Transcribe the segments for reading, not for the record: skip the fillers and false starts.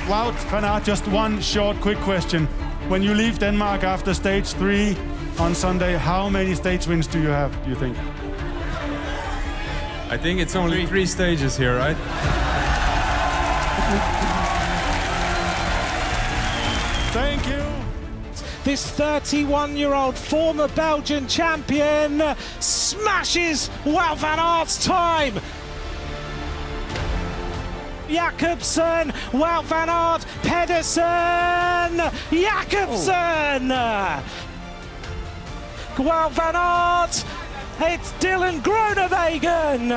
Wout van Aert, just one short, quick question. When you leave Denmark after stage 3 on Sunday, how many stage wins do you have, do you think? I think it's only 3 stages here, right? Thank you. This 31-year-old former Belgian champion smashes Wout van Aert's time. Jacobsen, Wout van Aert, Pedersen, Jacobsen! Wout van Aert, it's Dylan Groenewegen!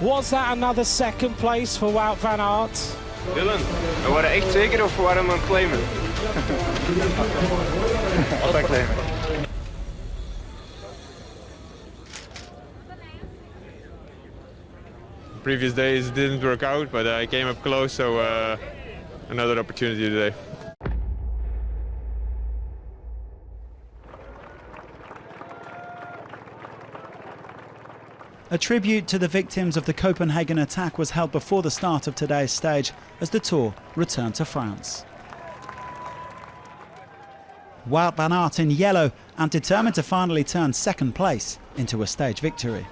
Was that another second place for Wout van Aert? Dylan, we waren echt zeker of we waren aan het claimen? Altijd claimen. Previous days didn't work out, but I came up close, so another opportunity today. A tribute to the victims of the Copenhagen attack was held before the start of today's stage as the Tour returned to France. Wout van Aert in yellow and determined to finally turn second place into a stage victory.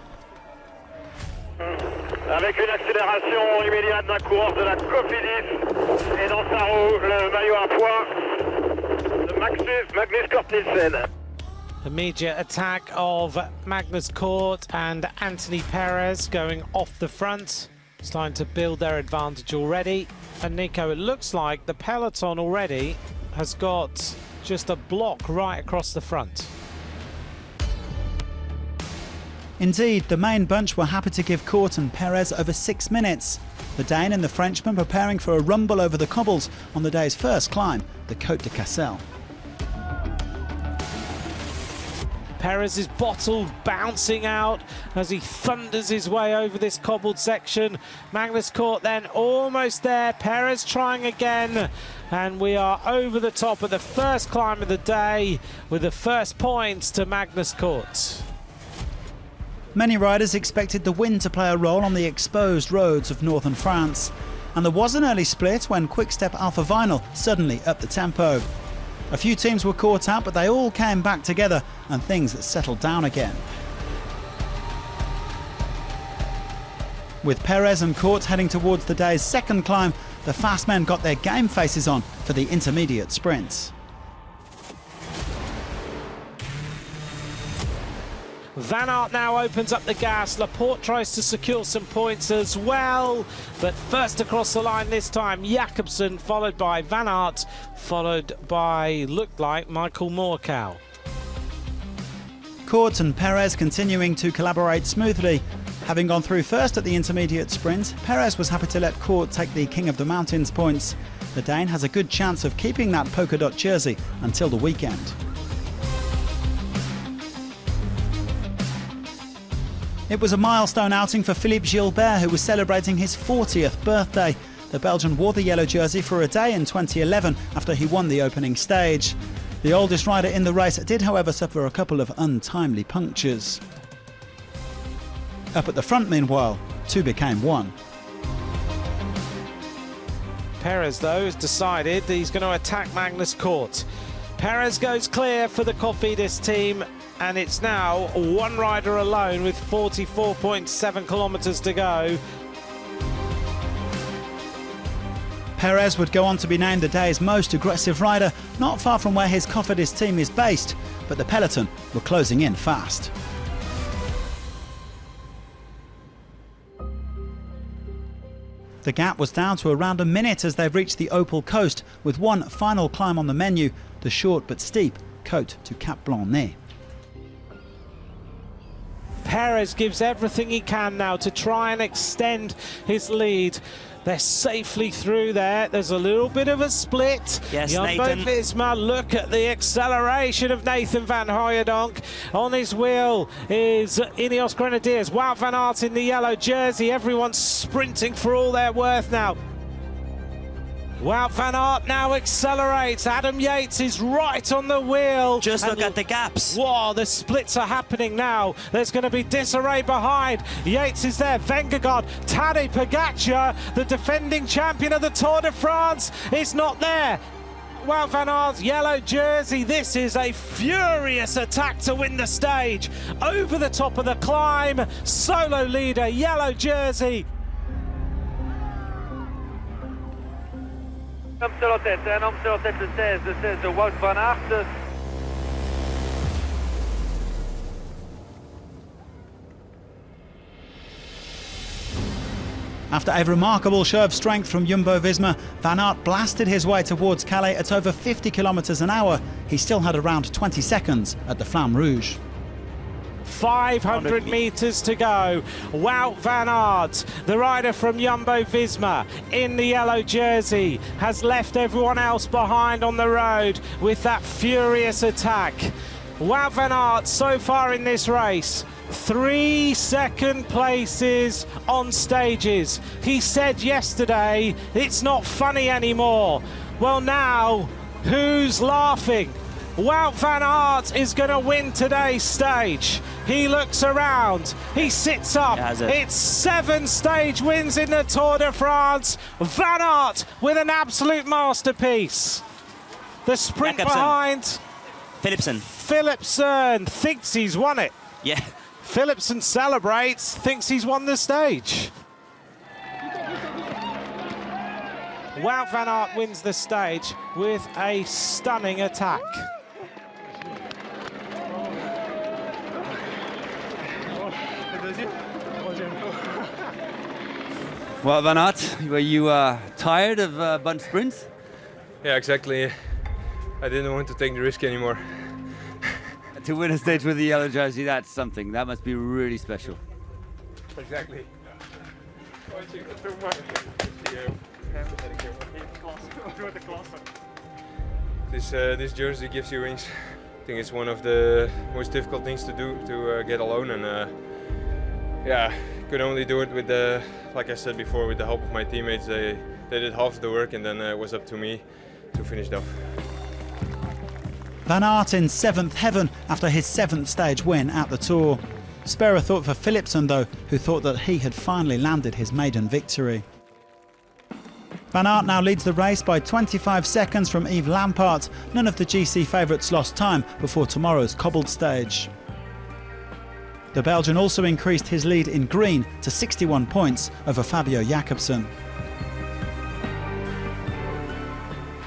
Avec une accélération immédiate d'un coureur de la Cofidis et dans sa roue le maillot à pois de Magnus Cort. Immediate attack of Magnus Cort and Anthony Perez going off the front, starting to build their advantage already. And Nico, it looks like the peloton already has got just a block right across the front. Indeed, the main bunch were happy to give Cort and Perez over 6 minutes. The Dane and the Frenchman preparing for a rumble over the cobbles on the day's first climb, the Côte de Cassel. Perez's bottle bouncing out as he thunders his way over this cobbled section. Magnus Cort then almost there. Perez trying again. And we are over the top of the first climb of the day with the first points to Magnus Cort. Many riders expected the wind to play a role on the exposed roads of northern France. And there was an early split when Quick-Step Alpha Vinyl suddenly upped the tempo. A few teams were caught out, but they all came back together and things settled down again. With Perez and Cort heading towards the day's second climb, the fast men got their game faces on for the intermediate sprints. Van Aert now opens up the gas. Laporte tries to secure some points as well. But first across the line this time, Jacobsen, followed by Van Aert, followed by, looked like, Michael Moorcow. Cort and Perez continuing to collaborate smoothly. Having gone through first at the intermediate sprint, Perez was happy to let Cort take the King of the Mountains points. The Dane has a good chance of keeping that polka dot jersey until the weekend. It was a milestone outing for Philippe Gilbert, who was celebrating his 40th birthday. The Belgian wore the yellow jersey for a day in 2011 after he won the opening stage. The oldest rider in the race did, however, suffer a couple of untimely punctures. Up at the front, meanwhile, 2 became 1. Perez, though, has decided that he's going to attack Magnus Cort. Perez goes clear for the Cofidis team, and it's now one rider alone with 44.7 kilometres to go. Perez would go on to be named the day's most aggressive rider, not far from where his Cofidis team is based, but the peloton were closing in fast. The gap was down to around a minute as they've reached the Opal Coast, with one final climb on the menu, the short but steep Côte du Cap Blanc-Nez. Perez gives everything he can now to try and extend his lead. They're safely through there. There's a little bit of a split. Yes, Jumbo Nathan. Visma, look at the acceleration of Nathan van Hooijdonk. On his wheel is Ineos Grenadiers. Wout van Aert in the yellow jersey. Everyone's sprinting for all they're worth now. Wout van Aert now accelerates. Adam Yates is right on the wheel. Just look at the gaps. Whoa, the splits are happening now. There's going to be disarray behind. Yates is there. Vingegaard, Tadej Pogačar, the defending champion of the Tour de France, is not there. Wout van Aert's yellow jersey. This is a furious attack to win the stage. Over the top of the climb. Solo leader, yellow jersey. Homme sur la tête, un homme sur la tête, le 16 de Wout van Aert. After a remarkable show of strength from Jumbo-Visma, Van Aert blasted his way towards Calais at over 50 kilometres an hour. He still had around 20 seconds at the Flamme Rouge. 500 metres to go. Wout van Aert, the rider from Jumbo-Visma in the yellow jersey, has left everyone else behind on the road with that furious attack. Wout van Aert so far in this race, 3 second places on stages. He said yesterday, it's not funny anymore. Well now, who's laughing? Wout van Aert is going to win today's stage. He looks around, he sits up. It's 7 stage wins in the Tour de France. Van Aert with an absolute masterpiece. The sprint behind. Philipsen thinks he's won it. Yeah. Philipsen celebrates, thinks he's won the stage. Wout van Aert wins the stage with a stunning attack. Well, Van Aert, were you tired of bunch sprints? Yeah, exactly. I didn't want to take the risk anymore. To win a stage with the yellow jersey, that's something. That must be really special. Exactly. This jersey gives you wings. I think it's one of the most difficult things to do, to get alone, and yeah, could only do it with the, like I said before, with the help of my teammates. They did half of the work, and then it was up to me to finish it off. Van Aert in 7th heaven after his 7th stage win at the Tour. Spare a thought for Philipsen though, who thought that he had finally landed his maiden victory. Van Aert now leads the race by 25 seconds from Yves Lampart. None of the GC favourites lost time before tomorrow's cobbled stage. The Belgian also increased his lead in green to 61 points over Fabio Jakobsen.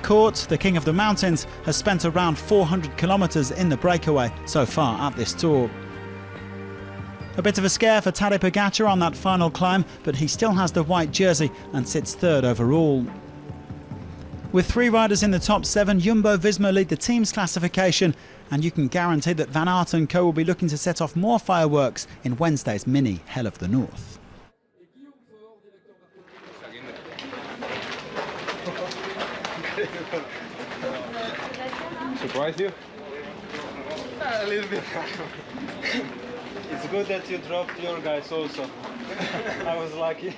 Kort, the king of the mountains, has spent around 400 kilometres in the breakaway so far at this Tour. A bit of a scare for Tadej Pogačar on that final climb, but he still has the white jersey and sits 3rd overall. With 3 riders in the top 7, Jumbo-Visma lead the team's classification, and you can guarantee that Van Aert and co will be looking to set off more fireworks in Wednesday's mini Hell of the North. Surprise you? A little bit. It's good that you dropped your guys also. I was lucky.